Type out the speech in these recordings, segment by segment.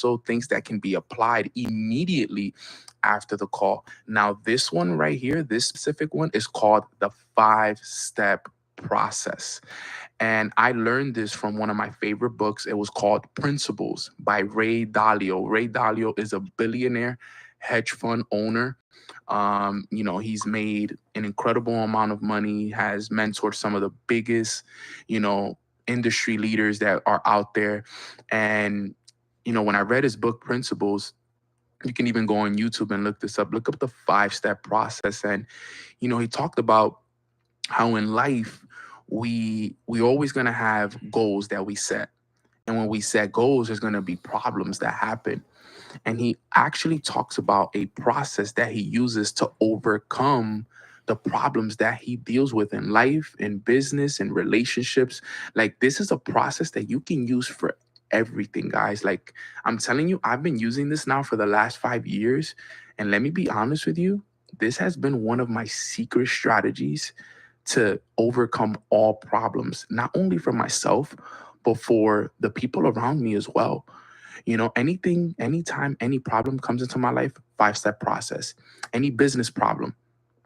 also things that can be applied immediately after the call. Now, this one right here, this specific one is called the 5-step process. And I learned this from one of my favorite books. It was called Principles by Ray Dalio. Ray Dalio is a billionaire hedge fund owner. He's made an incredible amount of money, has mentored some of the biggest, you know, industry leaders that are out there. And, when I read his book, Principles, you can even go on YouTube and look this up. Look up the 5-step process. And, he talked about how in life we always gonna have goals that we set. And when we set goals, there's gonna be problems that happen. And he actually talks about a process that he uses to overcome the problems that he deals with in life, in business, in relationships. Like, this is a process that you can use for everything, guys. Like, I'm telling you, I've been using this now for the last 5 years. And let me be honest with you, this has been one of my secret strategies to overcome all problems, not only for myself, but for the people around me as well. Anytime any problem comes into my life, 5-step process. Any business problem,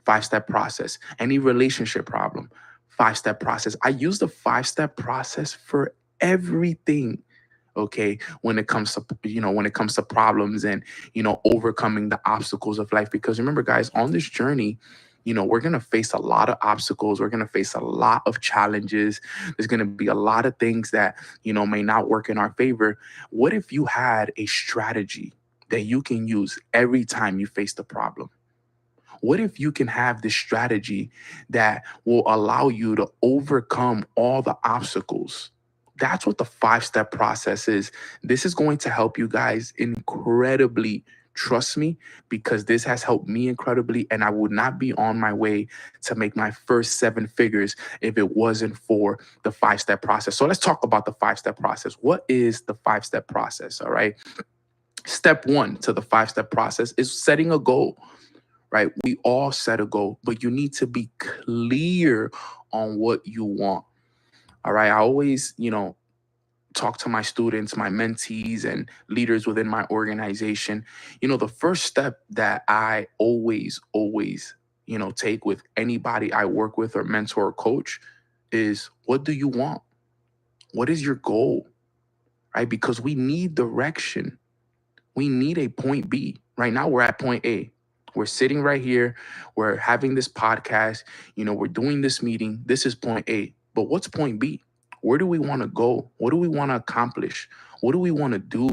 5-step process. Any relationship problem, 5-step process. I use the 5-step process for everything. Okay, when it comes to problems and overcoming the obstacles of life. Because remember, guys, on this journey, we're going to face a lot of obstacles. We're going to face a lot of challenges. There's going to be a lot of things that, may not work in our favor. What if you had a strategy that you can use every time you face the problem? What if you can have this strategy that will allow you to overcome all the obstacles? That's what the 5-step process is. This is going to help you guys incredibly. Trust me, because this has helped me incredibly, and I would not be on my way to make my first 7 figures if it wasn't for the 5-step process. So let's talk about the 5-step process. What is the 5-step process? All right. Step one to the 5-step process is setting a goal, right? We all set a goal, but you need to be clear on what you want. All right. I always, talk to my students, my mentees, and leaders within my organization. The first step that I always, take with anybody I work with or mentor or coach is, what do you want? What is your goal? Right? Because we need direction. We need a point B. Right now, we're at point A. We're sitting right here. We're having this podcast. We're doing this meeting. This is point A. But what's point B? Where do we want to go? What do we want to accomplish? What do we want to do?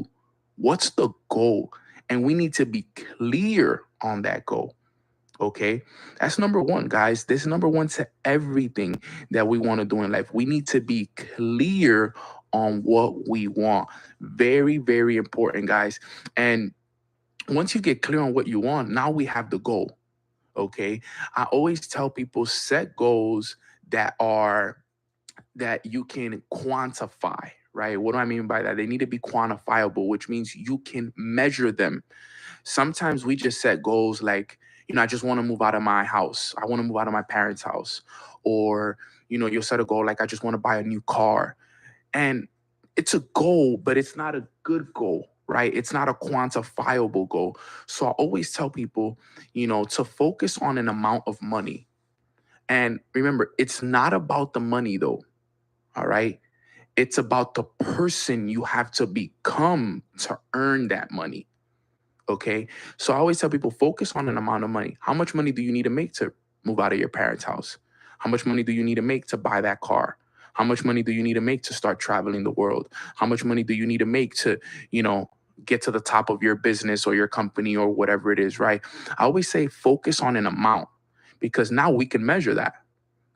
What's the goal? And we need to be clear on that goal. Okay. That's number one, guys. This is number one to everything that we want to do in life. We need to be clear on what we want. Very, very important, guys. And once you get clear on what you want, now we have the goal. Okay. I always tell people, set goals that you can quantify, right? What do I mean by that? They need to be quantifiable, which means you can measure them. Sometimes we just set goals like, I just want to move out of my house. I want to move out of my parents' house. Or, you'll set a goal like, I just want to buy a new car. And it's a goal, but it's not a good goal, right? It's not a quantifiable goal. So I always tell people, to focus on an amount of money. And remember, it's not about the money though. All right. It's about the person you have to become to earn that money. Okay. So I always tell people, focus on an amount of money. How much money do you need to make to move out of your parents' house? How much money do you need to make to buy that car? How much money do you need to make to start traveling the world? How much money do you need to make to, get to the top of your business or your company or whatever it is, right? I always say focus on an amount, because now we can measure that.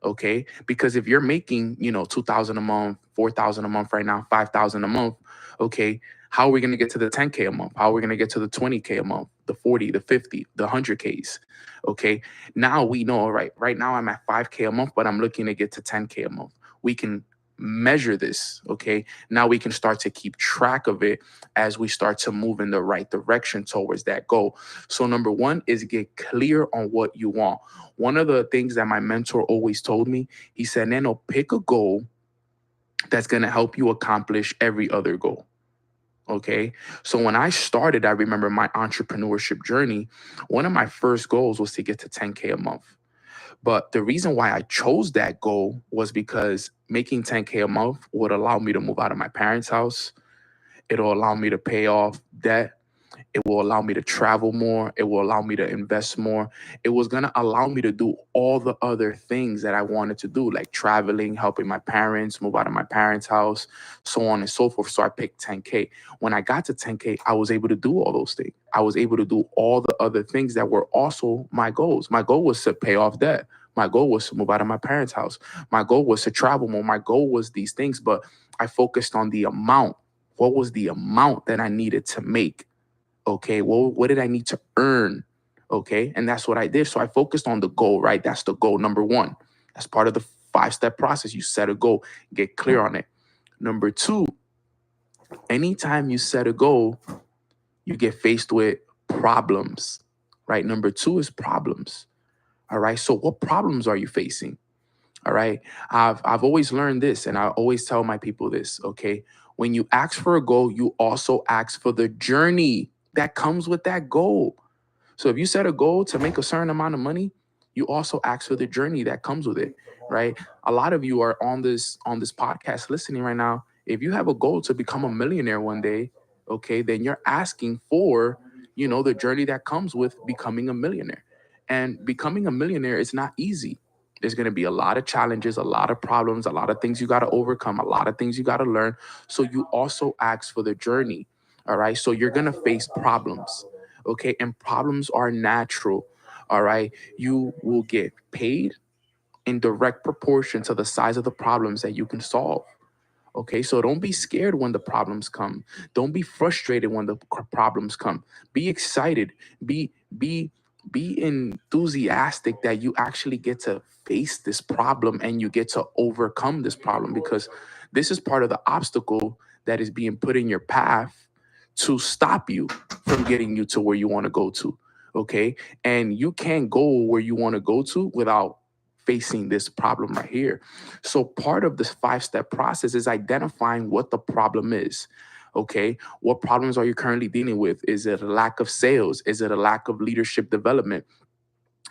Okay. Because if you're making, 2,000 a month, 4,000 a month right now, 5,000 a month, okay, how are we going to get to the 10K a month? How are we going to get to the 20K a month, the 40, the 50, the 100Ks? Okay. Now we know, all right now I'm at 5K a month, but I'm looking to get to 10K a month. We can measure this. Okay. Now we can start to keep track of it as we start to move in the right direction towards that goal. So number one is get clear on what you want. One of the things that my mentor always told me, he said, Nano, pick a goal that's going to help you accomplish every other goal. Okay. So when I started, I remember my entrepreneurship journey. One of my first goals was to get to 10K a month. But the reason why I chose that goal was because making 10K a month would allow me to move out of my parents' house. It'll allow me to pay off debt. It will allow me to travel more. It will allow me to invest more. It was going to allow me to do all the other things that I wanted to do, like traveling, helping my parents, move out of my parents' house, so on and so forth. So I picked 10K. When I got to 10K, I was able to do all those things. I was able to do all the other things that were also my goals. My goal was to pay off debt. My goal was to move out of my parents' house. My goal was to travel more. My goal was these things, but I focused on the amount. What was the amount that I needed to make? Okay, well, what did I need to earn? Okay, and that's what I did. So I focused on the goal, right? That's the goal number one. That's part of the 5-step process. You set a goal, get clear on it. Number two, anytime you set a goal, you get faced with problems, right? Number two is problems. All right. So what problems are you facing? All right. I've always learned this, and I always tell my people this. Okay. When you ask for a goal, you also ask for the journey that comes with that goal. So if you set a goal to make a certain amount of money, you also ask for the journey that comes with it, right? A lot of you are on this podcast listening right now. If you have a goal to become a millionaire one day, okay, then you're asking for, the journey that comes with becoming a millionaire. And becoming a millionaire is not easy. There's going to be a lot of challenges, a lot of problems, a lot of things you got to overcome, a lot of things you got to learn. So you also ask for the journey. All right. So you're going to face problems. Okay. And problems are natural. All right. You will get paid in direct proportion to the size of the problems that you can solve. Okay, so don't be scared when the problems come. Don't be frustrated when the problems come. Be excited. Be be enthusiastic that you actually get to face this problem and you get to overcome this problem, because this is part of the obstacle that is being put in your path to stop you from getting you to where you want to go to. Okay, and you can't go where you want to go to without facing this problem right here. So part of this 5-step process is identifying what the problem is. Okay. What problems are you currently dealing with? Is it a lack of sales? Is it a lack of leadership development?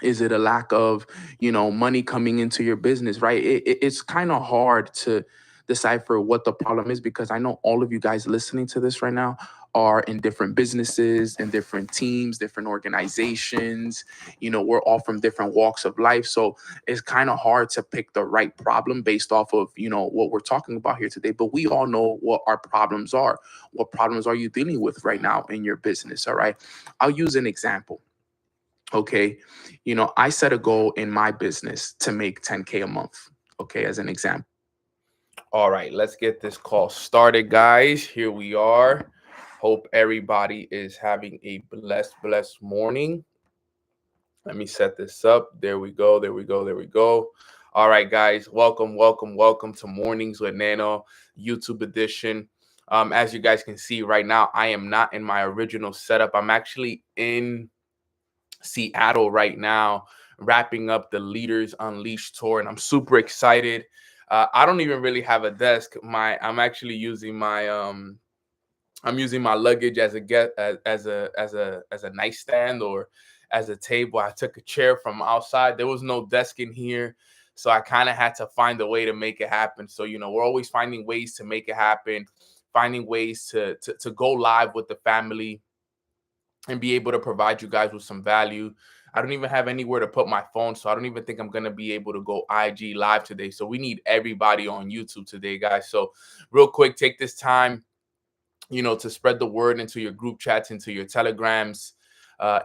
Is it a lack of, money coming into your business, right? It's kind of hard to decipher what the problem is, because I know all of you guys listening to this right now are in different businesses and different teams, different organizations. We're all from different walks of life. So it's kind of hard to pick the right problem based off of, what we're talking about here today. But we all know what our problems are. What problems are you dealing with right now in your business? All right. I'll use an example. Okay. I set a goal in my business to make 10K a month. Okay. As an example. All right, let's get this call started, guys. Here we are. Hope everybody is having a blessed morning. Let me set this up. There we go. There we go. There we go. All right, guys. Welcome to Mornings with Nano YouTube edition. As you guys can see right now, I am not in my original setup. I'm actually in Seattle right now, wrapping up the Leaders Unleashed tour, and I'm super excited. I don't even really have a desk. I'm actually using my I'm using my luggage as a get as a nightstand or as a table. I took a chair from outside. There was no desk in here, so I kind of had to find a way to make it happen. So we're always finding ways to make it happen, finding ways to go live with the family and be able to provide you guys with some value. I don't even have anywhere to put my phone, so I don't even think I'm gonna be able to go IG live today. So we need everybody on YouTube today, guys. So real quick, take this time, to spread the word into your group chats, into your telegrams,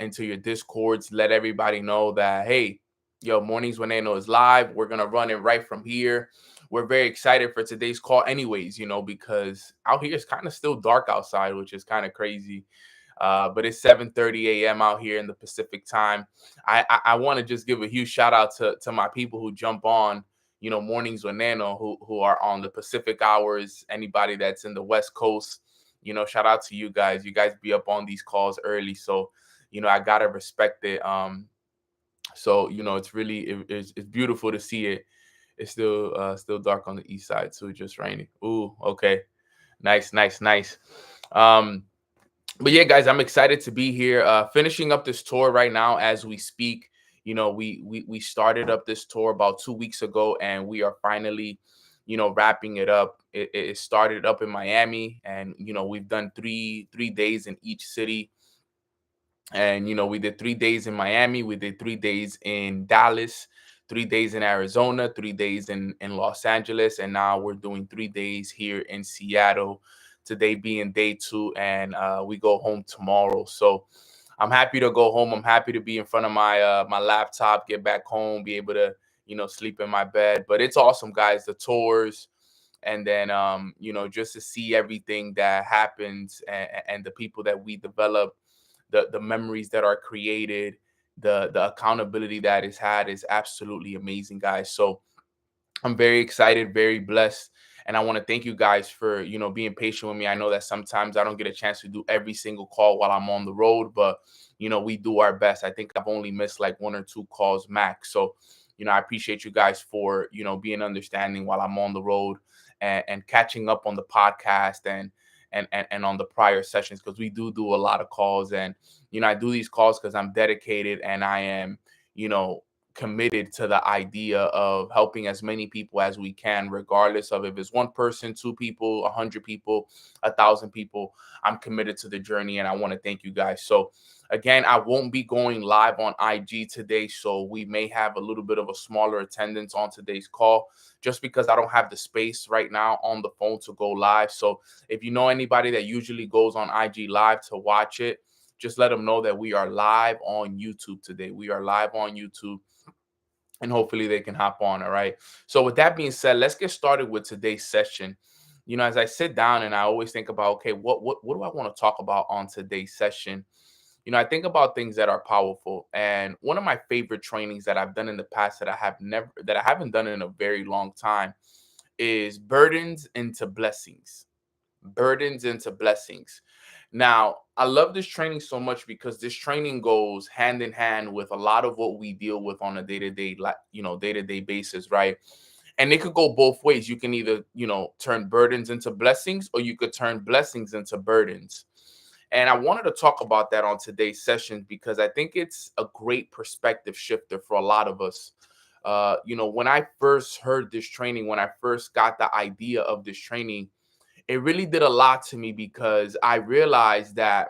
into your discords. Let everybody know that, hey, Mornings with Nano is live. We're gonna run it right from here. We're very excited for today's call anyways, because out here it's kind of still dark outside, which is kind of crazy. But it's 7:30 a.m. out here in the Pacific time. I want to just give a huge shout out to my people who jump on, Mornings with Nano, who are on the Pacific hours. Anybody that's in the West Coast, shout out to you guys. You guys be up on these calls early, so I gotta respect it. So it's really it's beautiful to see it. It's still dark on the east side too, just raining. Ooh, okay, nice. Um, but yeah, guys, I'm excited to be here. Finishing up this tour right now as we speak. We started up this tour about 2 weeks ago, and we are finally, wrapping it up. It started up in Miami, and we've done three days in each city. And we did 3 days in Miami, we did 3 days in Dallas, 3 days in Arizona, 3 days in Los Angeles, and now we're doing 3 days here in Seattle. Today being day two, and we go home tomorrow. So I'm happy to go home. I'm happy to be in front of my laptop, get back home, be able to sleep in my bed. But it's awesome, guys. The tours, and then just to see everything that happens, and the people that we develop, the memories that are created, the accountability that is had is absolutely amazing, guys. So I'm very excited, very blessed. And I want to thank you guys for, being patient with me. I know that sometimes I don't get a chance to do every single call while I'm on the road, but, we do our best. I think I've only missed like 1 or 2 calls max. So, I appreciate you guys for, being understanding while I'm on the road, and catching up on the podcast, and on the prior sessions, because we do a lot of calls. And, I do these calls because I'm dedicated, and I am, you know, committed to the idea of helping as many people as we can, regardless of if it's one person, two people, 100 people, 1,000 people. I'm committed to the journey, and I want to thank you guys. So again, I won't be going live on IG today, so we may have a little bit of a smaller attendance on today's call, just because I don't have the space right now on the phone to go live. So if you know anybody that usually goes on IG live to watch it, just let them know that we are live on YouTube today. We are live on YouTube, and hopefully they can hop on. All right. So with that being said, let's get started with today's session. As I sit down and I always think about, okay, what do I want to talk about on today's session? I think about things that are powerful. And one of my favorite trainings that I've done in the past, that I haven't done in a very long time, is burdens into blessings. Burdens into blessings. Now, I love this training so much because this training goes hand in hand with a lot of what we deal with on a day-to-day basis, right? And it could go both ways. You can either, turn burdens into blessings, or you could turn blessings into burdens. And I wanted to talk about that on today's session because I think it's a great perspective shifter for a lot of us. When I first heard this training, when I first got the idea of this training, it really did a lot to me, because I realized that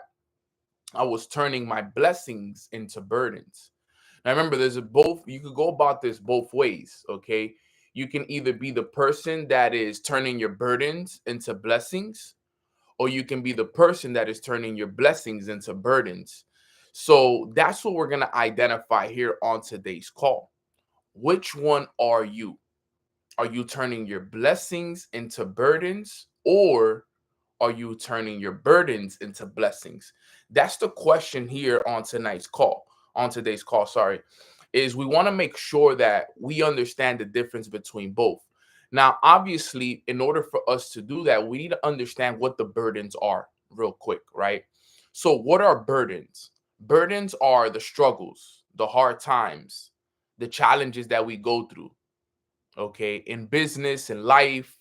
I was turning my blessings into burdens. Now remember, you could go about this both ways, okay? You can either be the person that is turning your burdens into blessings, or you can be the person that is turning your blessings into burdens. So that's what we're going to identify here on today's call. Which one are you? Are you turning your blessings into burdens, or are you turning your burdens into blessings? That's the question here on today's call, sorry, is we want to make sure that we understand the difference between both. Now, obviously, in order for us to do that, we need to understand what the burdens are real quick, right? So, what are burdens? Burdens are the struggles, the hard times, the challenges that we go through, okay, in business, in life,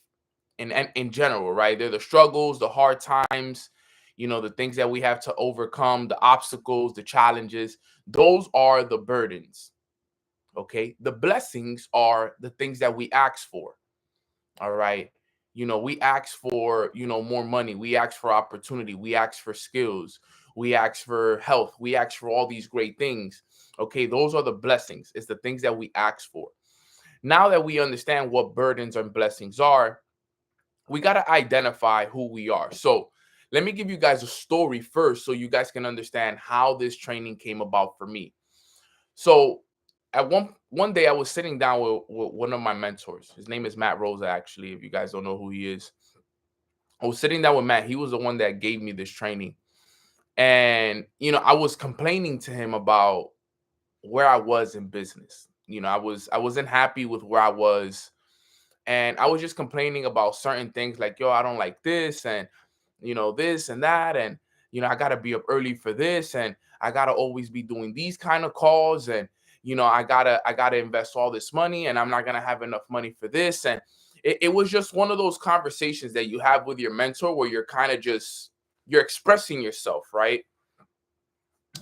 and in general, right? They're the struggles, the hard times, the things that we have to overcome, the obstacles, the challenges. Those are the burdens. Okay. The blessings are the things that we ask for. All right. We ask for, more money. We ask for opportunity. We ask for skills. We ask for health. We ask for all these great things. Okay. Those are the blessings. It's the things that we ask for. Now that we understand what burdens and blessings are, we got to identify who we are. So let me give you guys a story first, so you guys can understand how this training came about for me. So at one day I was sitting down with one of my mentors. His name is Matt Rosa, actually, if you guys don't know who he is. I was sitting down with Matt. He was the one that gave me this training. And, I was complaining to him about where I was in business. I wasn't happy with where I was, and I was just complaining about certain things, like, yo, I don't like this, and this and that, and I gotta be up early for this, and I gotta always be doing these kind of calls, and I gotta invest all this money, and I'm not gonna have enough money for this. And it was just one of those conversations that you have with your mentor, where you're kind of just you're expressing yourself, right?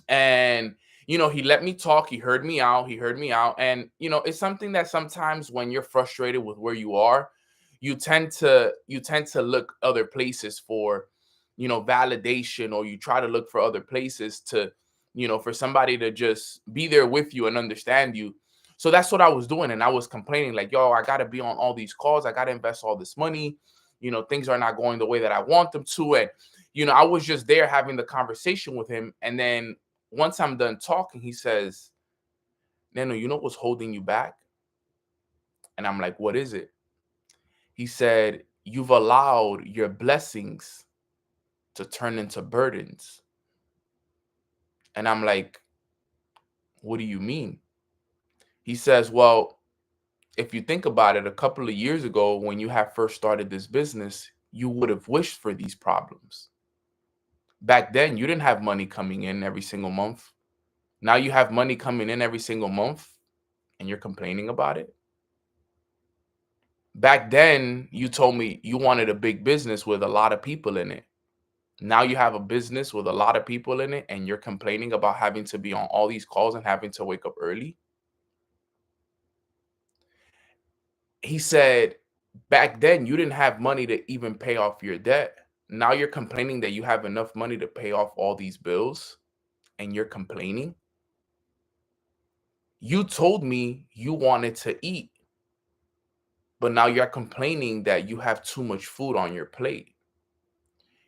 And he let me talk. He heard me out. And it's something that sometimes when you're frustrated with where you are, you tend to look other places for validation, or you try to look for other places to for somebody to just be there with you and understand you. So that's what I was doing, and I was complaining like, yo, I got to be on all these calls, I got to invest all this money, things are not going the way that I want them to. And I was just there having the conversation with him. And then once I'm done talking, he says, Nano, you know what's holding you back? And I'm like, what is it? He said, you've allowed your blessings to turn into burdens. And I'm like, what do you mean? He says, well, if you think about it, a couple of years ago, when you had first started this business, you would have wished for these problems. Back then, you didn't have money coming in every single month. Now you have money coming in every single month and you're complaining about it. Back then, you told me you wanted a big business with a lot of people in it. Now you have a business with a lot of people in it and you're complaining about having to be on all these calls and having to wake up early. He said, back then, you didn't have money to even pay off your debt. Now you're complaining that you have enough money to pay off all these bills and you're complaining. You told me you wanted to eat, but now you're complaining that you have too much food on your plate.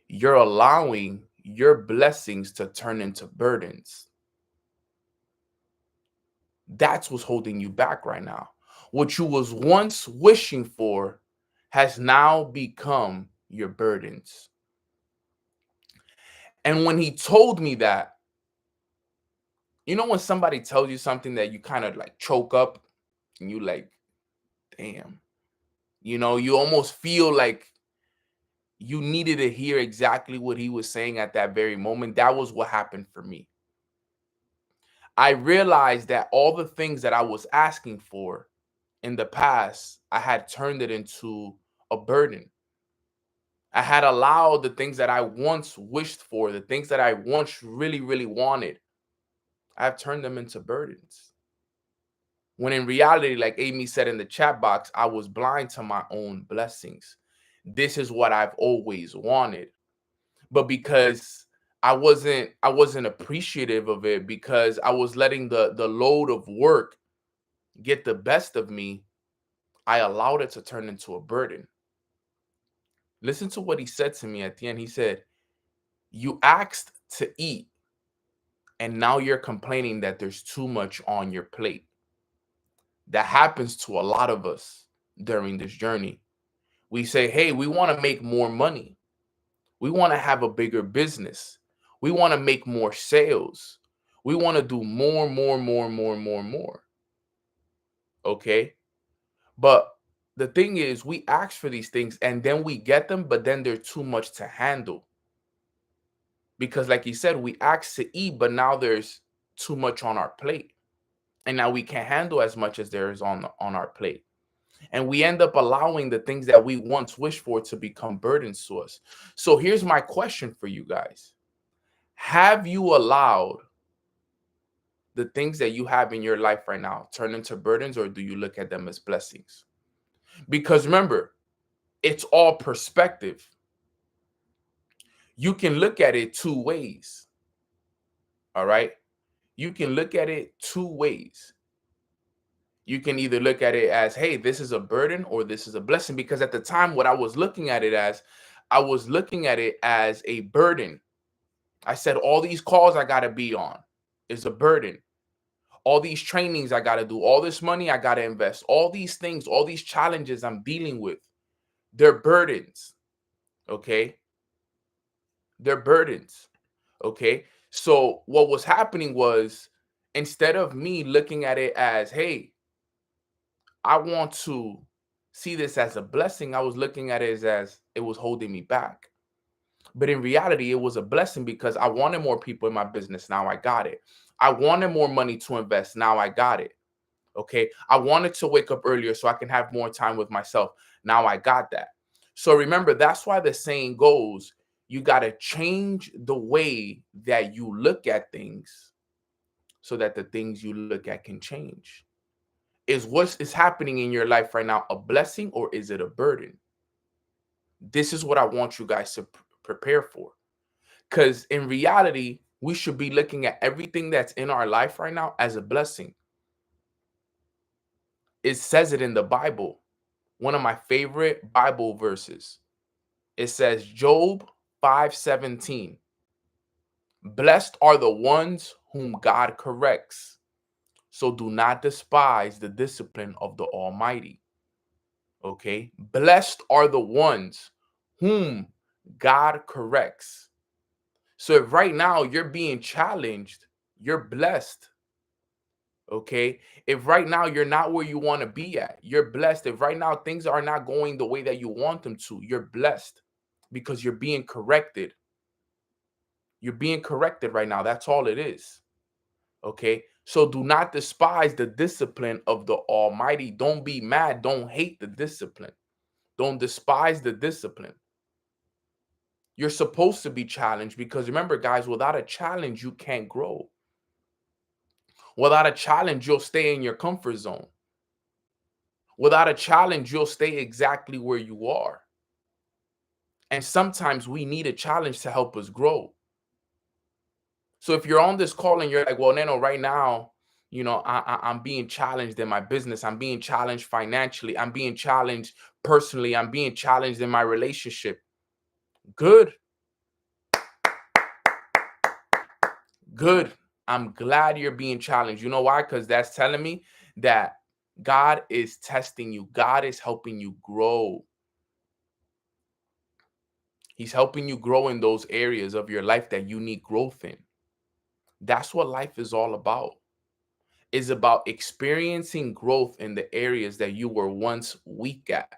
You're allowing your blessings to turn into burdens. That's what's holding you back right now. What you was once wishing for has now become your burdens. And when he told me that, when somebody tells you something that you kind of like choke up and you like, damn, you almost feel like you needed to hear exactly what he was saying at that very moment. That was what happened for me. I realized that all the things that I was asking for in the past, I had turned it into a burden. I had allowed the things that I once wished for, the things that I once really, really wanted, I've turned them into burdens. When in reality, like Amy said in the chat box, I was blind to my own blessings. This is what I've always wanted. But because I wasn't appreciative of it, because I was letting the load of work get the best of me, I allowed it to turn into a burden. Listen to what he said to me at the end. He said, you asked to eat, and now you're complaining that there's too much on your plate. That happens to a lot of us during this journey. We say, hey, we want to make more money. We want to have a bigger business. We want to make more sales. We want to do more. Okay. But the thing is, we ask for these things and then we get them, but then they're too much to handle. Because like you said, we ask to eat, but now there's too much on our plate. And now we can't handle as much as there is on our plate. And we end up allowing the things that we once wished for to become burdens to us. So here's my question for you guys. Have you allowed the things that you have in your life right now turn into burdens, or do you look at them as blessings? Because remember, it's all perspective. You can look at it two ways. All right. You can look at it two ways. You can either look at it as, hey, this is a burden or this is a blessing. Because at the time, what I was looking at it as, I was looking at it as a burden. I said, all these calls I got to be on is a burden. All these trainings I got to do, all this money I got to invest, all these things, all these challenges I'm dealing with, they're burdens. Okay. They're burdens. Okay. So what was happening was, instead of me looking at it as, hey, I want to see this as a blessing, I was looking at it as it was holding me back. But in reality, it was a blessing because I wanted more people in my business. Now I got it. I wanted more money to invest. Now I got it. Okay. I wanted to wake up earlier so I can have more time with myself. Now I got that. So remember, that's why the saying goes, You got to change the way that you look at things so that the things you look at can change. Is what is happening in your life right now a blessing or is it a burden? This is what I want you guys to prepare for. Because in reality, we should be looking at everything that's in our life right now as a blessing. It says it in the Bible. One of my favorite Bible verses. It says Job 5:17. Blessed are the ones whom God corrects. So do not despise the discipline of the Almighty. Okay? Blessed are the ones whom God corrects. So if right now you're being challenged, you're blessed. Okay? If right now you're not where you want to be at, you're blessed. If right now things are not going the way that you want them to, you're blessed because you're being corrected. You're being corrected right now. That's all it is. Okay? So do not despise the discipline of the Almighty. Don't be mad. Don't hate the discipline. Don't despise the discipline. You're supposed to be challenged because remember, guys, without a challenge, you can't grow. Without a challenge, you'll stay in your comfort zone. Without a challenge, you'll stay exactly where you are. And sometimes we need a challenge to help us grow. So if you're on this call and you're like, well, Nano, right now, I'm being challenged in my business. I'm being challenged financially. I'm being challenged personally. I'm being challenged in my relationship. Good. Good. I'm glad you're being challenged. You know why? Because that's telling me that God is testing you. God is helping you grow. He's helping you grow in those areas of your life that you need growth in. That's what life is all about. It's about experiencing growth in the areas that you were once weak at.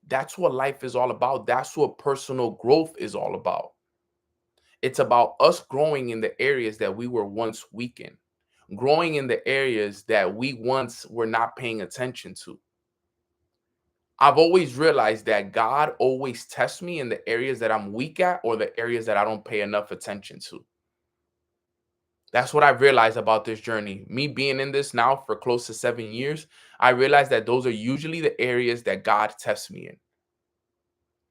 That's what life is all about. That's what personal growth is all about. It's about us growing in the areas that we were once weak in, growing in the areas that we once were not paying attention to. I've always realized that God always tests me in the areas that I'm weak at or the areas that I don't pay enough attention to. That's what I've realized about this journey. Me being in this now for close to 7 years, I realized that those are usually the areas that God tests me in.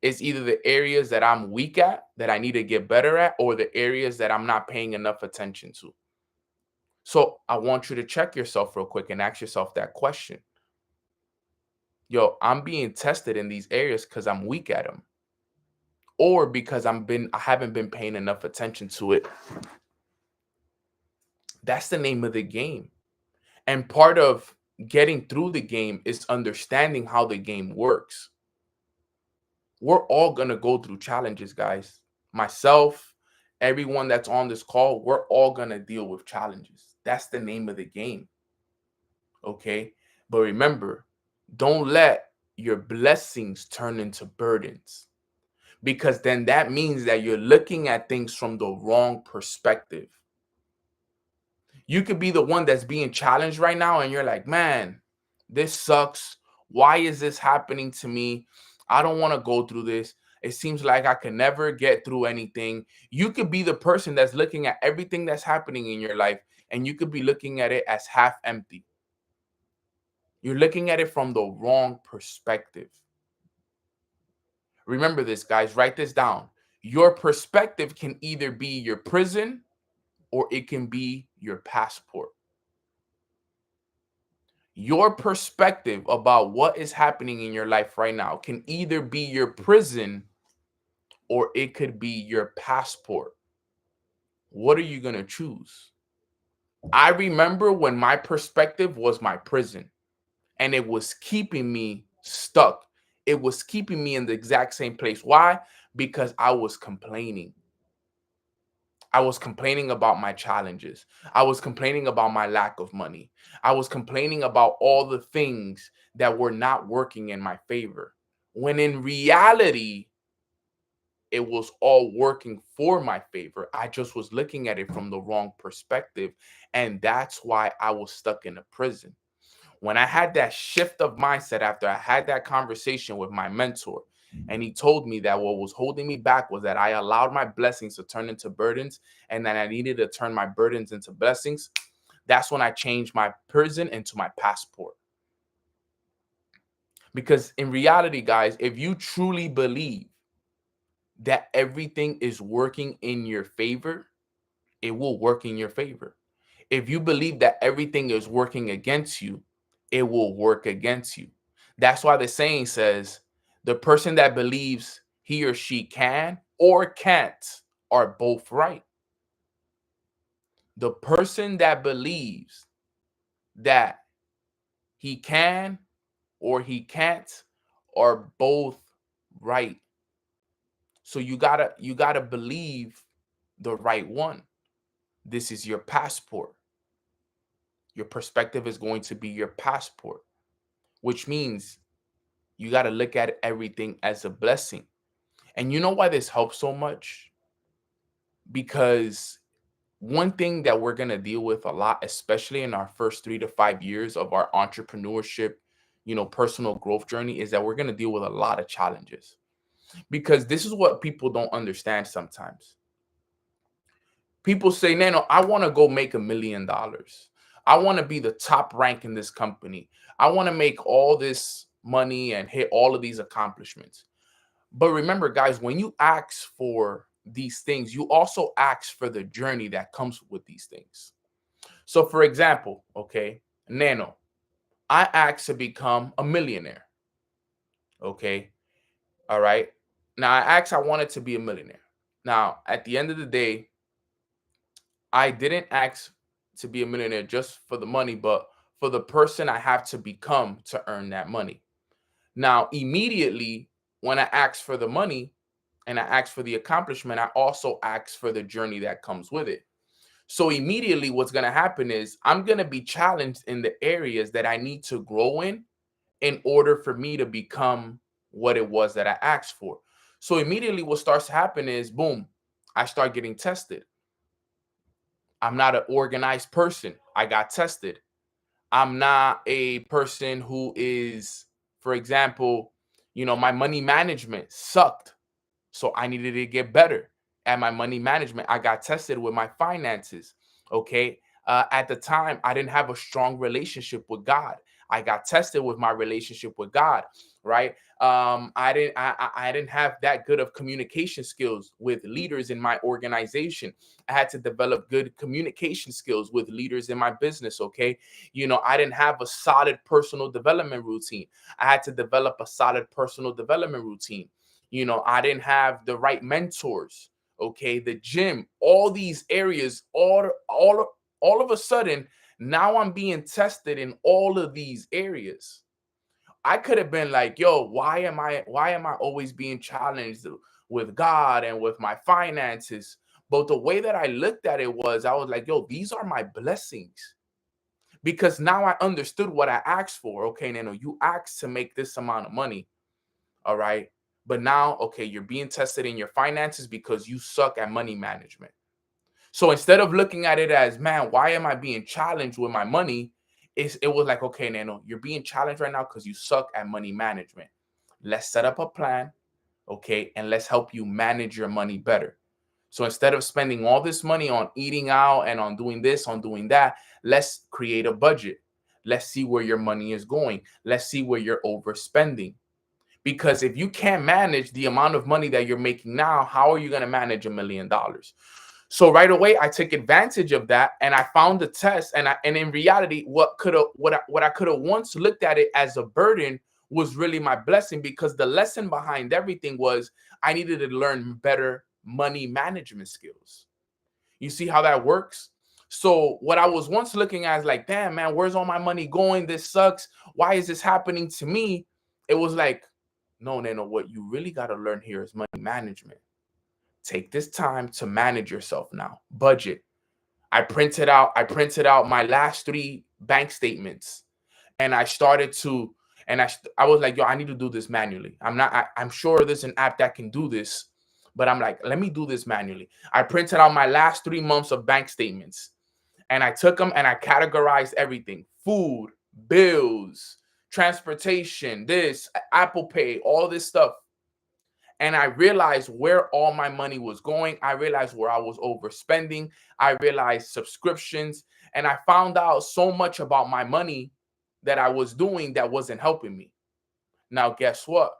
It's either the areas that I'm weak at, that I need to get better at, or the areas that I'm not paying enough attention to. So I want you to check yourself real quick and ask yourself that question. Yo, I'm being tested in these areas because I'm weak at them, or because I haven't been paying enough attention to it. That's the name of the game. And part of getting through the game is understanding how the game works. We're all going to go through challenges, guys. Myself, everyone that's on this call, we're all going to deal with challenges. That's the name of the game. Okay? But remember, don't let your blessings turn into burdens, because then that means that you're looking at things from the wrong perspective. You could be the one that's being challenged right now and you're like, man, this sucks. Why is this happening to me? I don't want to go through this. It seems like I can never get through anything. You could be the person that's looking at everything that's happening in your life and you could be looking at it as half empty. You're looking at it from the wrong perspective. Remember this, guys. Write this down. Your perspective can either be your prison or it can be your passport. Your perspective about what is happening in your life right now can either be your prison or it could be your passport. What are you going to choose? I remember when my perspective was my prison and it was keeping me stuck. It was keeping me in the exact same place. Why? Because I was complaining. I was complaining about my challenges. I was complaining about my lack of money. I was complaining about all the things that were not working in my favor. When in reality, it was all working for my favor. I just was looking at it from the wrong perspective. And that's why I was stuck in a prison. When I had that shift of mindset after I had that conversation with my mentor, And he told me that what was holding me back was that I allowed my blessings to turn into burdens, and that I needed to turn my burdens into blessings. That's when I changed my prison into my passport. Because in reality, guys, if you truly believe that everything is working in your favor, it will work in your favor. If you believe that everything is working against you, it will work against you. That's why the saying says the person that believes he or she can or can't are both right. The person that believes that he can or he can't are both right. So you gotta believe the right one. This is your passport. Your perspective is going to be your passport, which means you got to look at everything as a blessing. And you know why this helps so much? Because one thing that we're going to deal with a lot, especially in our first 3 to 5 years of our entrepreneurship, personal growth journey, is that we're going to deal with a lot of challenges. Because this is what people don't understand sometimes. People say, Nano, I want to go make $1 million. I want to be the top rank in this company. I want to make all this money and hit all of these accomplishments. But remember, guys, when you ask for these things, you also ask for the journey that comes with these things. So, for example, okay, Nano, I asked to become a millionaire. Okay. All right. Now, I wanted to be a millionaire. Now, at the end of the day, I didn't ask to be a millionaire just for the money, but for the person I have to become to earn that money. Now, immediately when I ask for the money and I ask for the accomplishment, I also ask for the journey that comes with it. So immediately what's going to happen is I'm going to be challenged in the areas that I need to grow in order for me to become what it was that I asked for. So immediately what starts to happen is, boom, I start getting tested. I'm not an organized person. I got tested. I'm not a person who is, for example, my money management sucked. So I needed to get better at my money management. I got tested with my finances. Okay. At the time, I didn't have a strong relationship with God. I got tested with my relationship with God, right? I didn't have that good of communication skills with leaders in my organization. I had to develop good communication skills with leaders in my business. Okay. I didn't have a solid personal development routine. I had to develop a solid personal development routine. I didn't have the right mentors. Okay. The gym, all these areas, all of a sudden, now I'm being tested in all of these areas. I could have been like, yo, why am I always being challenged with God and with my finances? But the way that I looked at it was, I was like, yo, these are my blessings. Because now I understood what I asked for. Okay, Nano, you asked to make this amount of money. All right. But now, okay, you're being tested in your finances because you suck at money management. So instead of looking at it as, man, why am I being challenged with my money? It was like, okay, Nano, you're being challenged right now because you suck at money management. Let's set up a plan, okay, and let's help you manage your money better. So instead of spending all this money on eating out and on doing this, on doing that, let's create a budget. Let's see where your money is going. Let's see where you're overspending. Because if you can't manage the amount of money that you're making now, how are you going to manage $1 million? So right away, I took advantage of that, and I found the test. And in reality, what I could have once looked at it as a burden was really my blessing, because the lesson behind everything was I needed to learn better money management skills. You see how that works? So what I was once looking at is like, damn, man, where's all my money going? This sucks. Why is this happening to me? It was like, no, what you really got to learn here is money management. Take this time to manage yourself now. Budget. I printed out my last 3 bank statements, and I started to, and I was like, yo, I need to do this manually. I'm sure there's an app that can do this, but I'm like, let me do this manually. I printed out my last 3 months of bank statements, and I took them and I categorized everything: food, bills, transportation, this, Apple Pay, all this stuff. And I realized where all my money was going. I realized where I was overspending. I realized subscriptions. And I found out so much about my money that I was doing that wasn't helping me. Now, guess what?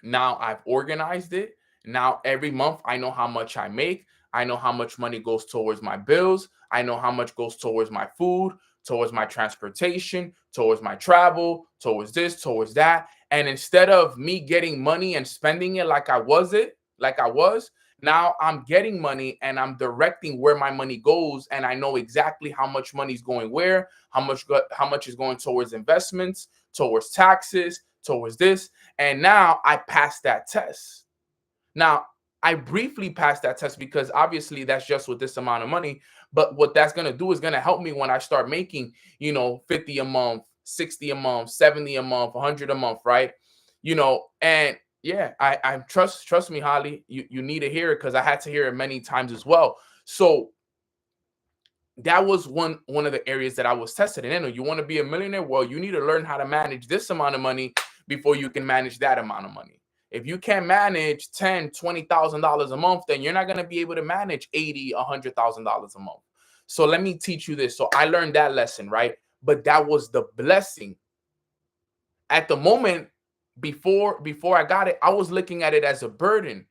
Now I've organized it. Now every month I know how much I make. I know how much money goes towards my bills. I know how much goes towards my food, towards my transportation, towards my travel, towards this, towards that. And instead of me getting money and spending it like I was, now I'm getting money and I'm directing where my money goes, and I know exactly how much money is going where, how much is going towards investments, towards taxes, towards this. And now I passed that test. Now, I briefly passed that test because obviously that's just with this amount of money. But what that's going to do is going to help me when I start making, 50 a month, 60 a month, 70 a month, 100 a month, right? And yeah, I trust me, Holly, you need to hear it because I had to hear it many times as well. So that was one of the areas that I was tested. And you want to be a millionaire? Well, you need to learn how to manage this amount of money before you can manage that amount of money. If you can't manage $10,000, $20,000 a month, then you're not going to be able to manage $80,000, $100,000 a month. So let me teach you this. So I learned that lesson, right? But that was the blessing. At the moment, before I got it, I was looking at it as a burden.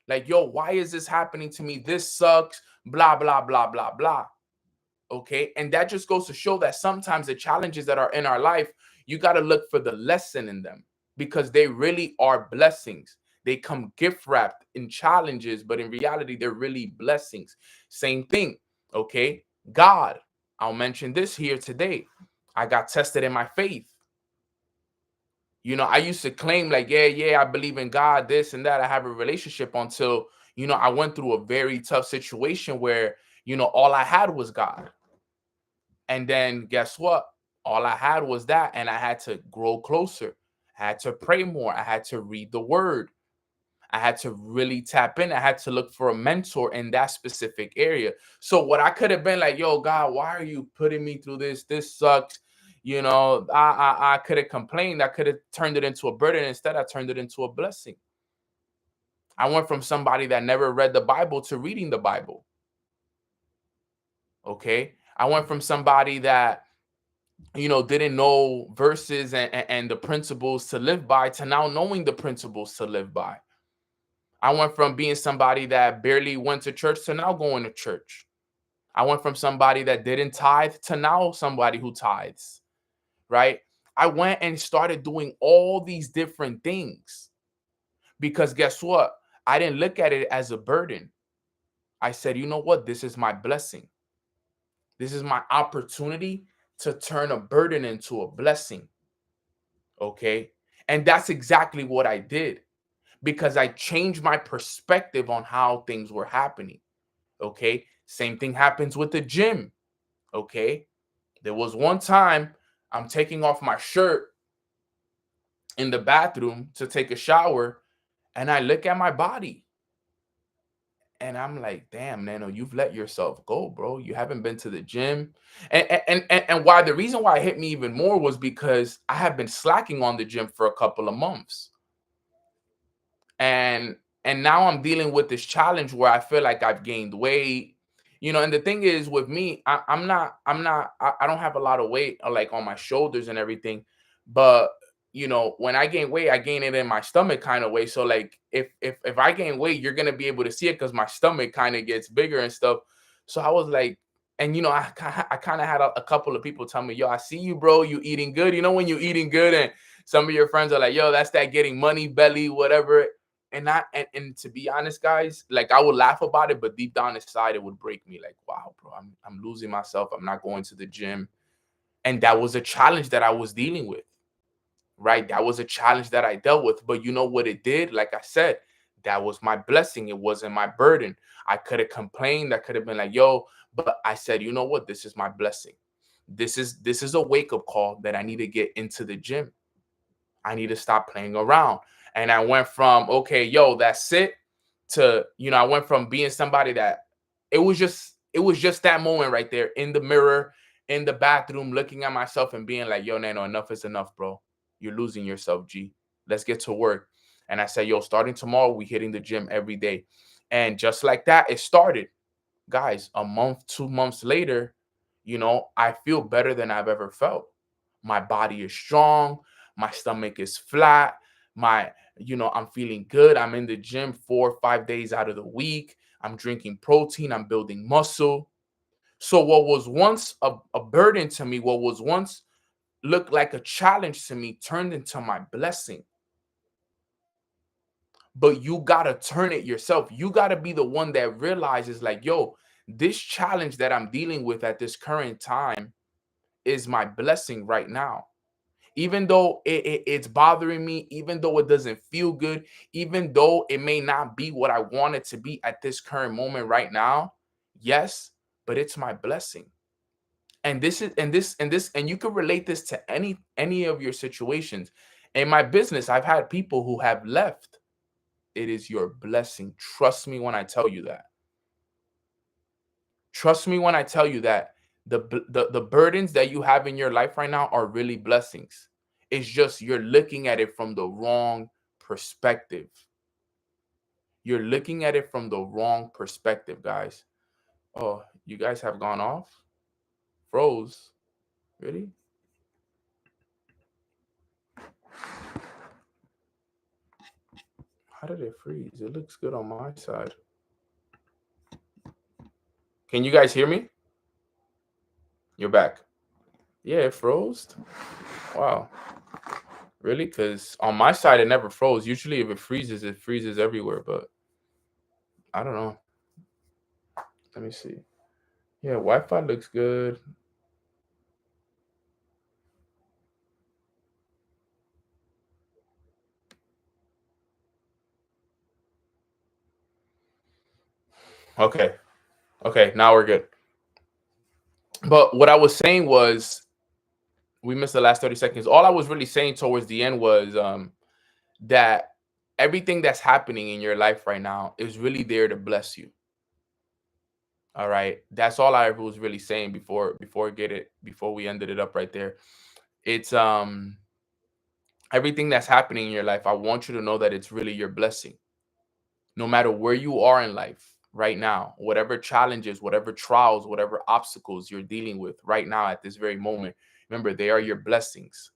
Like, yo, why is this happening to me? This sucks, blah, blah, blah, blah, blah. Okay. And that just goes to show that sometimes the challenges that are in our life, you got to look for the lesson in them because they really are blessings. They come gift wrapped in challenges, but in reality, they're really blessings. Same thing. Okay. God, I'll mention this here today. I got tested in my faith. I used to claim like, yeah, I believe in God, this and that. I have a relationship until, I went through a very tough situation where, all I had was God. And then guess what? All I had was that. And I had to grow closer. I had to pray more. I had to read the word. I had to really tap in. I had to look for a mentor in that specific area. So what I could have been like, yo, God, why are you putting me through this? This sucks. I could have complained. I could have turned it into a burden. Instead, I turned it into a blessing. I went from somebody that never read the Bible to reading the Bible. Okay. I went from somebody that, didn't know verses and the principles to live by to now knowing the principles to live by. I went from being somebody that barely went to church to now going to church. I went from somebody that didn't tithe to now somebody who tithes, right? I went and started doing all these different things because guess what? I didn't look at it as a burden. I said, you know what? This is my blessing. This is my opportunity to turn a burden into a blessing. Okay. And that's exactly what I did because I changed my perspective on how things were happening. Okay. Same thing happens with the gym. Okay. There was one time I'm taking off my shirt in the bathroom to take a shower and I look at my body and I'm like, damn, Nano, you've let yourself go, bro. You haven't been to the gym. And why the reason why it hit me even more was because I have been slacking on the gym for a couple of months. And now I'm dealing with this challenge where I feel like I've gained weight. And the thing is with me, I don't have a lot of weight like on my shoulders and everything. But when I gain weight, I gain it in my stomach kind of way. So like if I gain weight, you're gonna be able to see it because my stomach kind of gets bigger and stuff. So I was like, and I kind of had a couple of people tell me, yo, I see you, bro. You eating good. When you're eating good and some of your friends are like, yo, that's that getting money belly, whatever. And to be honest, guys, like I would laugh about it, but deep down inside, it would break me. Like, wow, bro, I'm losing myself. I'm not going to the gym. And that was a challenge that I was dealing with. Right. That was a challenge that I dealt with. But you know what it did? Like I said, that was my blessing. It wasn't my burden. I could have complained. I could have been like, yo, but I said, you know what? This is my blessing. This is a wake-up call that I need to get into the gym. I need to stop playing around. And I went from, okay, yo, that's it, to, I went from being somebody that it was just that moment right there in the mirror, in the bathroom, looking at myself and being like, yo, Nano, enough is enough, bro. You're losing yourself, G. Let's get to work. And I said, yo, starting tomorrow, we hitting the gym every day. And just like that, it started. Guys, a month, 2 months later, I feel better than I've ever felt. My body is strong. My stomach is flat. I'm feeling good. I'm in the gym 4 or 5 days out of the week. I'm drinking protein. I'm building muscle. So what was once a burden to me, what was once looked like a challenge to me, turned into my blessing. But you got to turn it yourself. You got to be the one that realizes like, yo, this challenge that I'm dealing with at this current time is my blessing right now. Even though it's bothering me, even though it doesn't feel good, even though it may not be what I want it to be at this current moment right now, yes, but it's my blessing. And this is and you can relate this to any of your situations. In my business, I've had people who have left. It is your blessing. Trust me when I tell you that. Trust me when I tell you that the burdens that you have in your life right now are really blessings. It's just you're looking at it from the wrong perspective. You're looking at it from the wrong perspective, guys. Oh, you guys have gone off? Froze. Really? How did it freeze? It looks good on my side. Can you guys hear me? You're back. Yeah, it froze. Wow. Really? Because on my side, it never froze. Usually, if it freezes everywhere. But I don't know. Let me see. Yeah, Wi-Fi looks good. Okay. Okay, now we're good. But what I was saying was, we missed the last 30 seconds. All I was really saying towards the end was that everything that's happening in your life right now is really there to bless you. All right. That's all I was really saying before we ended it up right there. It's everything that's happening in your life. I want you to know that it's really your blessing. No matter where you are in life right now, whatever challenges, whatever trials, whatever obstacles you're dealing with right now at this very moment, remember, they are your blessings.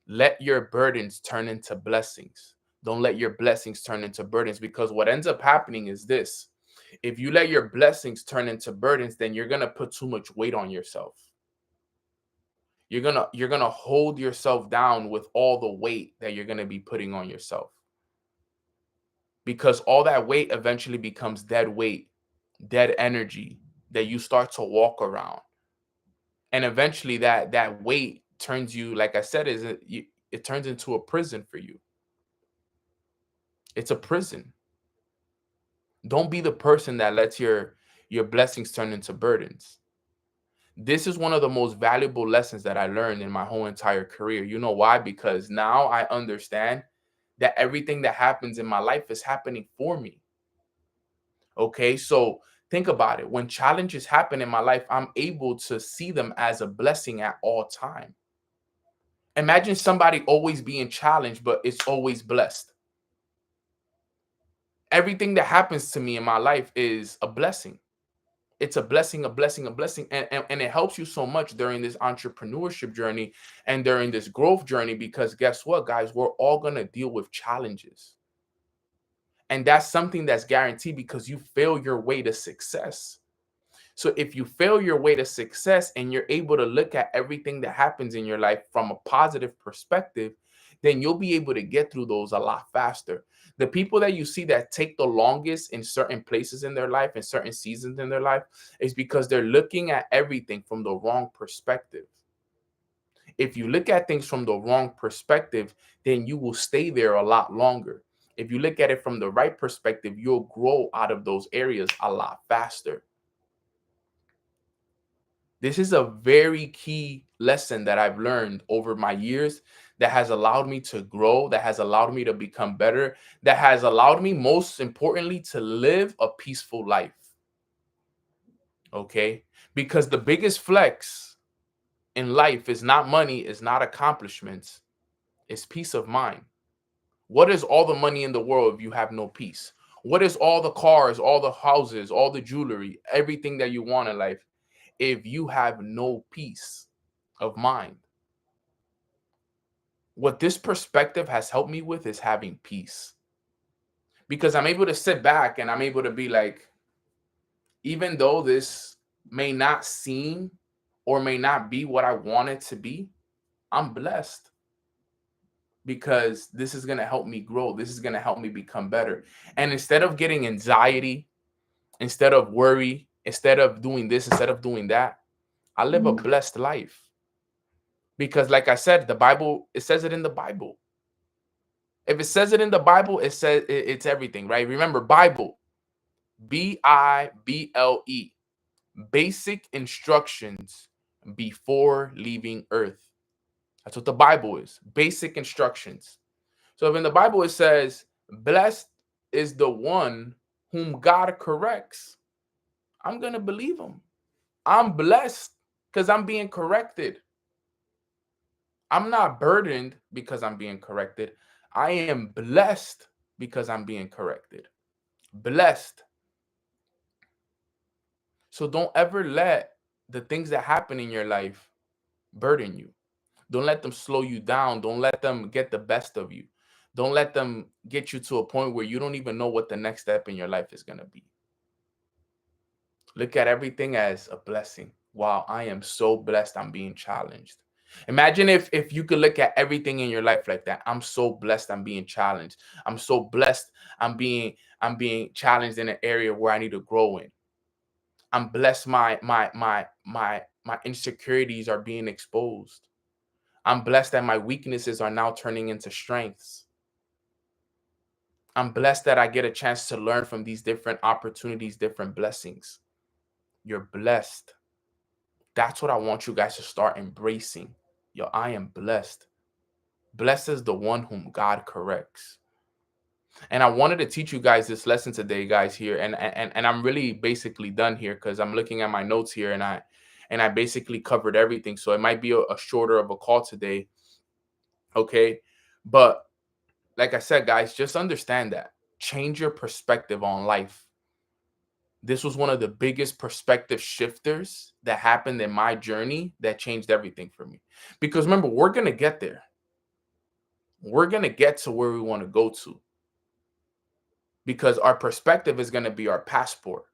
Let your burdens turn into blessings. Don't let your blessings turn into burdens, because what ends up happening is this. If you let your blessings turn into burdens, then you're going to put too much weight on yourself. You're going to hold yourself down with all the weight that you're going to be putting on yourself. Because all that weight eventually becomes dead weight, dead energy that you start to walk around. And eventually that weight turns you, like I said, it turns into a prison for you. It's a prison. Don't be the person that lets your blessings turn into burdens. This is one of the most valuable lessons that I learned in my whole entire career. You know why? Because now I understand that everything that happens in my life is happening for me. Okay, so think about it. When challenges happen in my life, I'm able to see them as a blessing at all time. Imagine somebody always being challenged, but it's always blessed. Everything that happens to me in my life is a blessing. It's a blessing, a blessing, a blessing. And it helps you so much during this entrepreneurship journey and during this growth journey, because guess what, guys? We're all going to deal with challenges. And that's something that's guaranteed because you fail your way to success. So if you fail your way to success and you're able to look at everything that happens in your life from a positive perspective, then you'll be able to get through those a lot faster. The people that you see that take the longest in certain places in their life, in certain seasons in their life, is because they're looking at everything from the wrong perspective. If you look at things from the wrong perspective, then you will stay there a lot longer. If you look at it from the right perspective, you'll grow out of those areas a lot faster. This is a very key lesson that I've learned over my years that has allowed me to grow, that has allowed me to become better, that has allowed me, most importantly, to live a peaceful life. Okay? Because the biggest flex in life is not money, is not accomplishments, it's peace of mind. What is all the money in the world if you have no peace? What is all the cars, all the houses, all the jewelry, everything that you want in life if you have no peace of mind? What this perspective has helped me with is having peace, because I'm able to sit back and I'm able to be like, even though this may not seem or may not be what I want it to be, I'm blessed, because this is going to help me grow. This is going to help me become better. And instead of getting anxiety, instead of worry, instead of doing this, instead of doing that, I live a blessed life. Because like I said, the Bible, it says it in the Bible. If it says it in the Bible, it says it's everything, right? Remember, Bible, Bible, basic instructions before leaving earth. That's what the Bible is, basic instructions. So if in the Bible it says, blessed is the one whom God corrects, I'm going to believe him. I'm blessed because I'm being corrected. I'm not burdened because I'm being corrected. I am blessed because I'm being corrected. Blessed. So don't ever let the things that happen in your life burden you. Don't let them slow you down. Don't let them get the best of you. Don't let them get you to a point where you don't even know what the next step in your life is going to be. Look at everything as a blessing. Wow, I am so blessed. I'm being challenged. Imagine if you could look at everything in your life like that. I'm so blessed. I'm being challenged. I'm so blessed. I'm being challenged in an area where I need to grow in. I'm blessed. My insecurities are being exposed. I'm blessed that my weaknesses are now turning into strengths. I'm blessed that I get a chance to learn from these different opportunities, different blessings. You're blessed. That's what I want you guys to start embracing. Yo, I am blessed. Blessed is the one whom God corrects. And I wanted to teach you guys this lesson today, guys, here. And I'm really basically done here because I'm looking at my notes here and I basically covered everything. So it might be a shorter of a call today. Okay. But like I said, guys, just understand that. Change your perspective on life. This was one of the biggest perspective shifters that happened in my journey that changed everything for me. Because remember, we're going to get there. We're going to get to where we want to go to. Because our perspective is going to be our passport.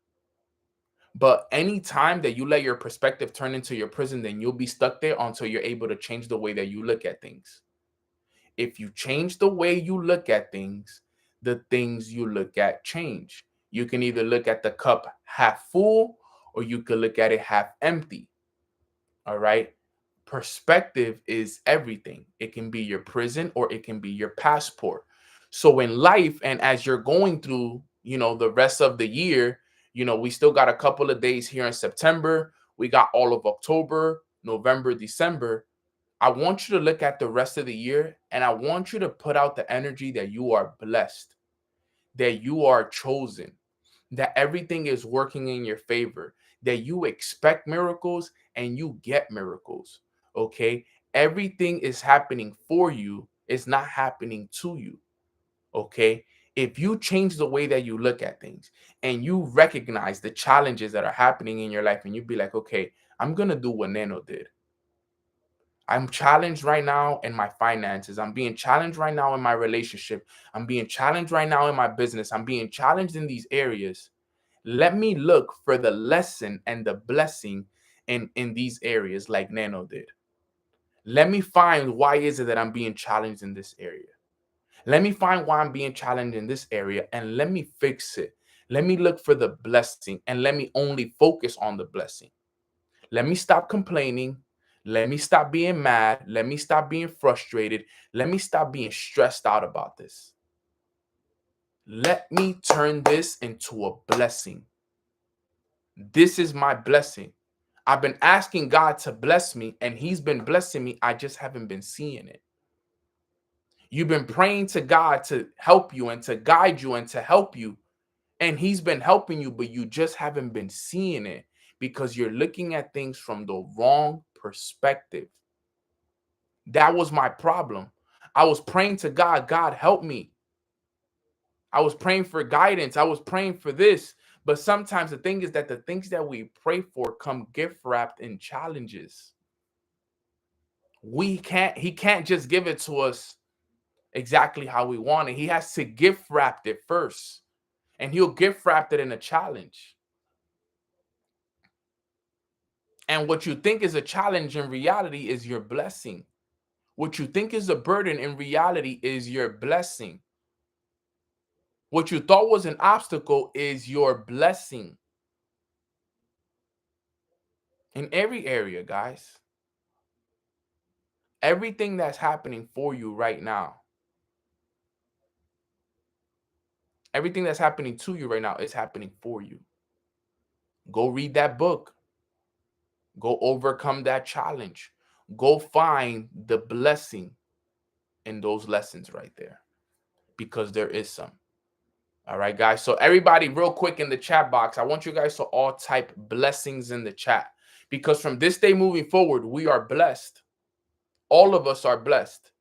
But any time that you let your perspective turn into your prison, then you'll be stuck there until you're able to change the way that you look at things. If you change the way you look at things, the things you look at change. You can either look at the cup half full or you can look at it half empty. All right. Perspective is everything. It can be your prison or it can be your passport. So in life, and as you're going through, the rest of the year, we still got a couple of days here in September. We got all of October, November, December. I want you to look at the rest of the year and I want you to put out the energy that you are blessed, that you are chosen, that everything is working in your favor, that you expect miracles and you get miracles. Okay. Everything is happening for you, it's not happening to you. Okay. If you change the way that you look at things and you recognize the challenges that are happening in your life and you be like, okay, I'm going to do what Nano did. I'm challenged right now in my finances. I'm being challenged right now in my relationship. I'm being challenged right now in my business. I'm being challenged in these areas. Let me look for the lesson and the blessing in these areas like Nano did. Let me find why is it that I'm being challenged in this area. Let me find why I'm being challenged in this area and let me fix it. Let me look for the blessing and let me only focus on the blessing. Let me stop complaining. Let me stop being mad. Let me stop being frustrated. Let me stop being stressed out about this. Let me turn this into a blessing. This is my blessing. I've been asking God to bless me and he's been blessing me. I just haven't been seeing it. You've been praying to God to help you and to guide you and to help you. And he's been helping you, but you just haven't been seeing it because you're looking at things from the wrong perspective. That was my problem. I was praying to God, God, help me. I was praying for guidance. I was praying for this. But sometimes the thing is that the things that we pray for come gift wrapped in challenges. He can't just give it to us exactly how we want it. He has to gift wrap it first. And he'll gift wrap it in a challenge. And what you think is a challenge in reality is your blessing. What you think is a burden in reality is your blessing. What you thought was an obstacle is your blessing. In every area, guys. Everything that's happening for you right now, everything that's happening to you right now is happening for you. Go read that book. Go overcome that challenge. Go find the blessing in those lessons right there, because there is some. All right, guys. So everybody, real quick in the chat box, I want you guys to all type blessings in the chat, because from this day moving forward, we are blessed. All of us are blessed.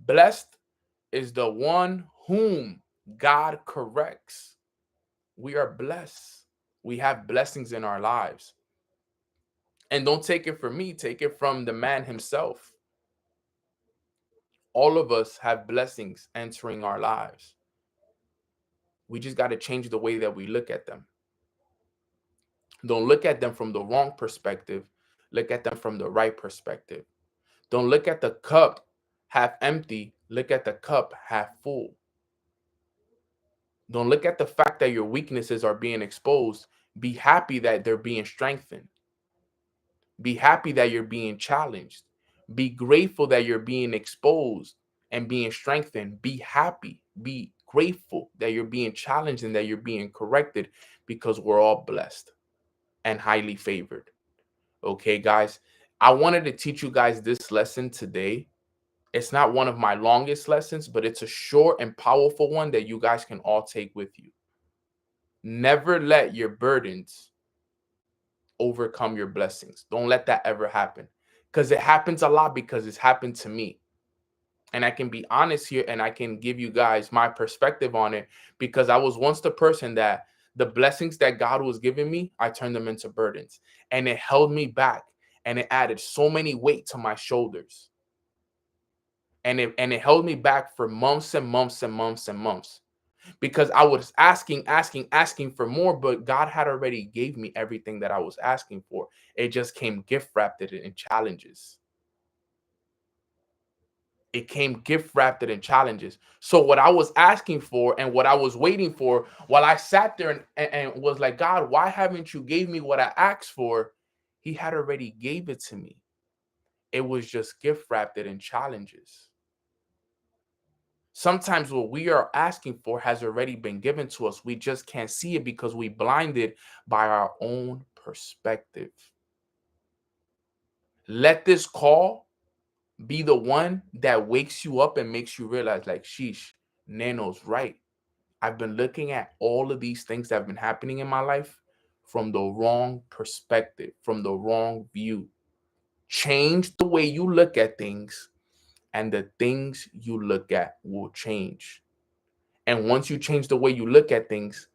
Blessed is the one whom God corrects. We are blessed. We have blessings in our lives. And don't take it from me, take it from the man himself. All of us have blessings entering our lives. We just got to change the way that we look at them. Don't look at them from the wrong perspective. Look at them from the right perspective. Don't look at the cup half empty. Look at the cup half full. Don't look at the fact that your weaknesses are being exposed. Be happy that they're being strengthened. Be happy that you're being challenged. Be grateful that you're being exposed and being strengthened. Be happy. Be grateful that you're being challenged and that you're being corrected, because we're all blessed and highly favored. Okay, guys, I wanted to teach you guys this lesson today. It's not one of my longest lessons, but it's a short and powerful one that you guys can all take with you. Never let your burdens overcome your blessings. Don't let that ever happen, because it happens a lot, because it's happened to me. And I can be honest here and I can give you guys my perspective on it, because I was once the person that the blessings that God was giving me, I turned them into burdens, and it held me back, and it added so many weight to my shoulders. And it held me back for months and months and months and months, because I was asking for more, but God had already gave me everything that I was asking for. It just came gift wrapped in challenges. It came gift wrapped in challenges. So what I was asking for and what I was waiting for, while I sat there and was like, God, why haven't you gave me what I asked for? He had already gave it to me. It was just gift wrapped in challenges. Sometimes what we are asking for has already been given to us. We just can't see it because we blinded by our own perspective. Let this call be the one that wakes you up and makes you realize, like, sheesh, Nano's right. I've been looking at all of these things that have been happening in my life from the wrong perspective, from the wrong view. Change the way you look at things, and the things you look at will change. And once you change the way you look at things,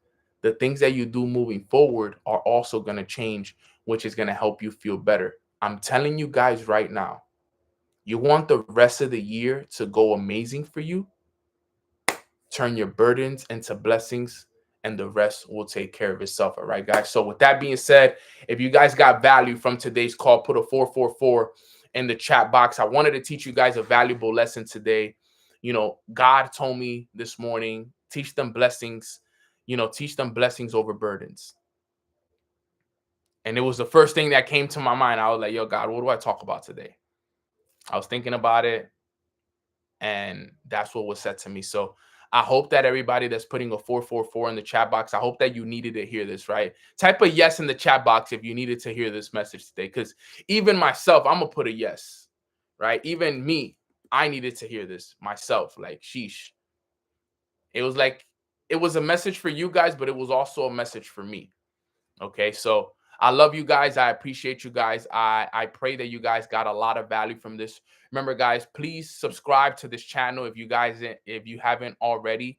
the things that you do moving forward are also going to change, which is going to help you feel better. I'm telling you guys right now, you want the rest of the year to go amazing for you? Turn your burdens into blessings, and the rest will take care of itself. All right, guys. So with that being said, if you guys got value from today's call, put a 444 in the chat box. I wanted to teach you guys a valuable lesson today. You know, God told me this morning, teach them blessings, teach them blessings over burdens. And it was the first thing that came to my mind. I was like, yo, God, what do I talk about today? I was thinking about it, and that's what was said to me. So I hope that everybody that's putting a 444 in the chat box, I hope that you needed to hear this, right? Type a yes in the chat box if you needed to hear this message today, because even myself, I'm going to put a yes, right? Even me, I needed to hear this myself. Like, sheesh. It was a message for you guys, but it was also a message for me. Okay, so I love you guys. I appreciate you guys. I pray that you guys got a lot of value from this. Remember, guys, please subscribe to this channel if you haven't already.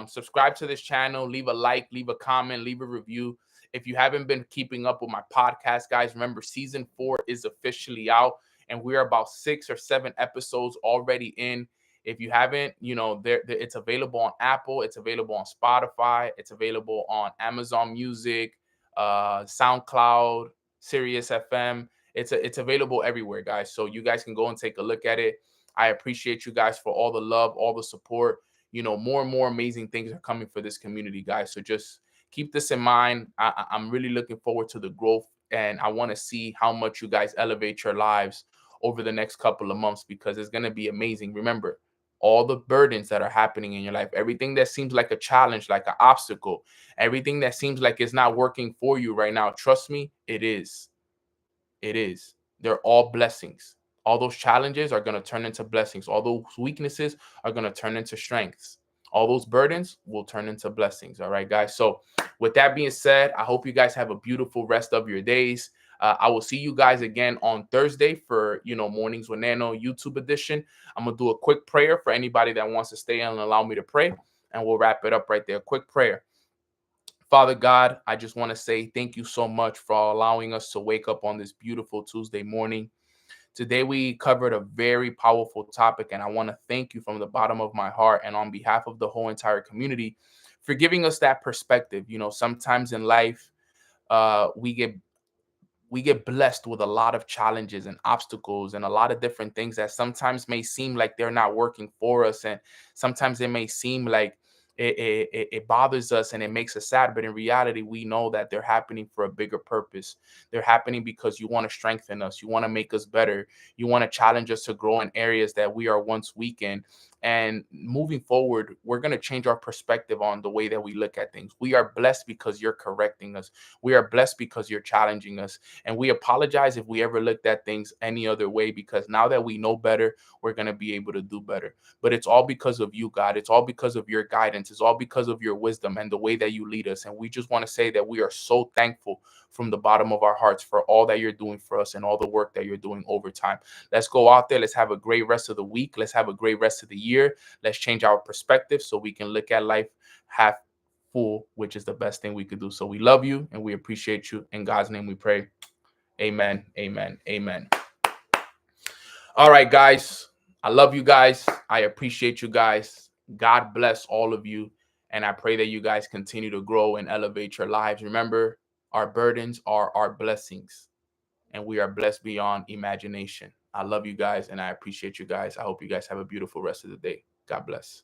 Subscribe to this channel, leave a like, leave a comment, leave a review. If you haven't been keeping up with my podcast, guys, remember season 4 is officially out, and we're about 6 or 7 episodes already in. If you haven't, it's available on Apple, it's available on Spotify, it's available on Amazon Music, SoundCloud, Sirius FM. It's available everywhere, guys. So you guys can go and take a look at it. I appreciate you guys for all the love, all the support. More and more amazing things are coming for this community, guys. So just keep this in mind. I'm really looking forward to the growth, and I want to see how much you guys elevate your lives over the next couple of months, because it's going to be amazing. Remember, all the burdens that are happening in your life, everything that seems like a challenge, like an obstacle, everything that seems like it's not working for you right now, trust me, it is. It is. They're all blessings. All those challenges are going to turn into blessings. All those weaknesses are going to turn into strengths. All those burdens will turn into blessings. All right, guys. So, with that being said, I hope you guys have a beautiful rest of your days. I will see you guys again on Thursday for Mornings with Nano YouTube edition. I'm gonna do a quick prayer for anybody that wants to stay and allow me to pray, and we'll wrap it up right there. Quick prayer. Father God, I just want to say thank you so much for allowing us to wake up on this beautiful Tuesday morning. Today, we covered a very powerful topic, and I want to thank you from the bottom of my heart and on behalf of the whole entire community for giving us that perspective. Sometimes in life, we get blessed with a lot of challenges and obstacles and a lot of different things that sometimes may seem like they're not working for us, and sometimes it may seem like it bothers us and it makes us sad, but in reality we know that they're happening for a bigger purpose. They're happening because you want to strengthen us, you want to make us better, you want to challenge us to grow in areas that we are once weak in. And moving forward, we're going to change our perspective on the way that we look at things. We are blessed because you're correcting us. We are blessed because you're challenging us. And we apologize if we ever looked at things any other way, because now that we know better, we're going to be able to do better. But it's all because of you, God. It's all because of your guidance. It's all because of your wisdom and the way that you lead us. And we just want to say that we are so thankful from the bottom of our hearts for all that you're doing for us and all the work that you're doing over time. Let's go out there. Let's have a great rest of the week. Let's have a great rest of the year. Let's change our perspective so we can look at life half full, which is the best thing we could do. So we love you and we appreciate you. In God's name we pray. Amen. Amen. Amen. All right, guys. I love you guys. I appreciate you guys. God bless all of you. And I pray that you guys continue to grow and elevate your lives. Remember, our burdens are our blessings, and we are blessed beyond imagination. I love you guys and I appreciate you guys. I hope you guys have a beautiful rest of the day. God bless.